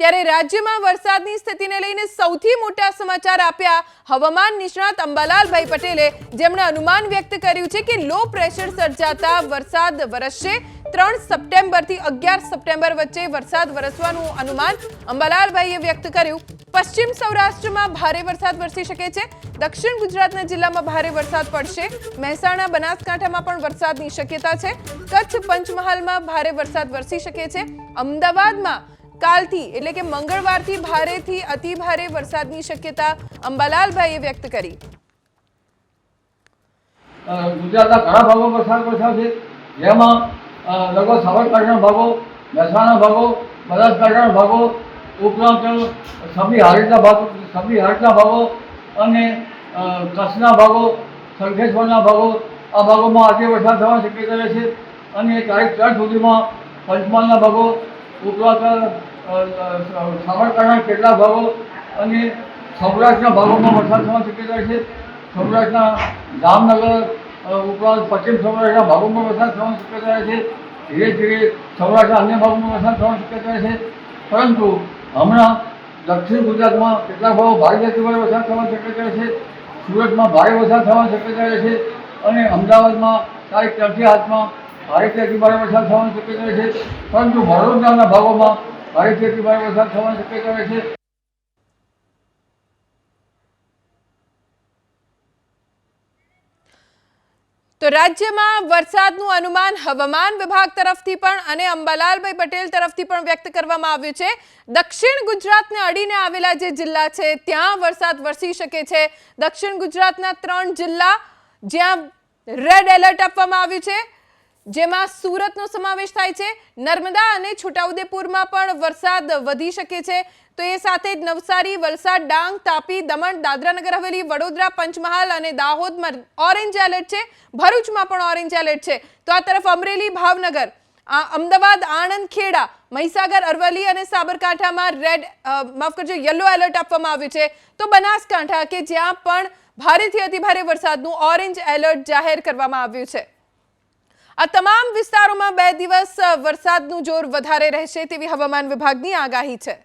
ત્યારે રાજ્યમાં વરસાદની સ્થિતિને લઈને સૌથી મોટા સમાચાર આપ્યા હવામાન નિષ્ણાત અંબાલાલભાઈ પટેલે, જેમણે અનુમાન વ્યક્ત કર્યું છે કે લો પ્રેશર સર્જાતા વરસાદ વરસશે। 3 સપ્ટેમ્બરથી 11 સપ્ટેમ્બર વચ્ચે વરસાદ વરસવાનું અનુમાન અંબાલાલભાઈએ વ્યક્ત કર્યું। પશ્ચિમ સૌરાષ્ટ્રમાં ભારે વરસાદ વરસી શકે છે। દક્ષિણ ગુજરાતના જિલ્લામાં ભારે વરસાદ પડશે। મહેસાણા બનાસકાંઠામાં પણ વરસાદની શક્યતા છે। કચ્છ પંચમહાલમાં ભારે વરસાદ વરસી શકે છે। અમદાવાદમાં કાલથી એટલે કે મંગળવારથી ભારેથી અતિ ભારે વરસાદની શક્યતા અંબાલાલભાઈએ વ્યક્ત કરી। ગુજરાતના ઘણા ભાગોમાં વરસાદ વરસ્યો છે, જેમાં લગભગ સાબરકાંઠાના ભાગો, મહેસાણા ભાગો, બનાસકાંઠાના ભાગો ઉપરાંત સબલી હારીજના ભાગો અને કચ્છના ભાગો, શંખેશ્વરના ભાગો, આ ભાગોમાં આજે વરસાદ થવાની શક્યતા રહે છે। અને તારીખ 4 સુધીમાં પંચમહાલના ભાગો ઉપરાંત સાબરકાંઠાના કેટલાક ભાગો અને સૌરાષ્ટ્રના ભાગોમાં વરસાદ થવાની શક્યતા રહે છે। સૌરાષ્ટ્રના જામનગર ઉપરાંત પશ્ચિમ સૌરાષ્ટ્રના ભાગોમાં વરસાદ થવાની શક્યતા રહે છે। ધીરે ધીરે સૌરાષ્ટ્રના અન્ય ભાગોમાં વરસાદ થવાની શક્યતા રહે છે, પરંતુ હમણાં દક્ષિણ ગુજરાતમાં કેટલાક ભાગો ભારે અતિભારે વરસાદ થવાની શક્યતા રહે છે। સુરતમાં ભારે વરસાદ થવાની શક્યતા રહે છે અને અમદાવાદમાં તારીખ 4થી 8માં ભારેથી અતિભારે વરસાદ થવાની શક્યતા રહે છે, પરંતુ વડોદરાના ભાગોમાં ભારેથી અતિભારે વરસાદ થવાની શક્યતા રહે છે। તો રાજ્યમાં વરસાદનું અનુમાન હવામાન વિભાગ તરફથી પણ અને અંબાલાલભાઈ પટેલ તરફથી પણ વ્યક્ત કરવામાં આવ્યું છે। દક્ષિણ ગુજરાતને અડીને આવેલા જે જિલ્લા છે ત્યાં વરસાદ વરસી શકે છે। દક્ષિણ ગુજરાતના 3 જિલ્લા જ્યાં રેડ એલર્ટ આપવામાં આવ્યું છે, જેમાં સુરતનો સમાવેશ થાય છે। નર્મદા અને છોટાઉદેપુરમાં પણ વરસાદ વધી શકે છે। તો એ સાથે જ નવસારી, વલસાડ, ડાંગ, તાપી, દમણ, દાદરા નગર હવેલી, વડોદરા, પંચમહાલ અને દાહોદમાં ઓરેન્જ એલર્ટ છે। ભરૂચમાં પણ ઓરેન્જ એલર્ટ છે। તો આ તરફ અમરેલી, ભાવનગર, અમદાવાદ, આણંદ, ખેડા, મહીસાગર, અરવલ્લી અને સાબરકાંઠામાં યલો એલર્ટ આપવામાં આવ્યું છે। તો બનાસકાંઠા કે જ્યાં પણ ભારેથી અતિભારે વરસાદનું ઓરેન્જ એલર્ટ જાહેર કરવામાં આવ્યું છે। આ તમામ વિસ્તારોમાં 2 દિવસ વરસાદનું જોર વધારે રહેશે તેવી હવામાન વિભાગની આગાહી છે।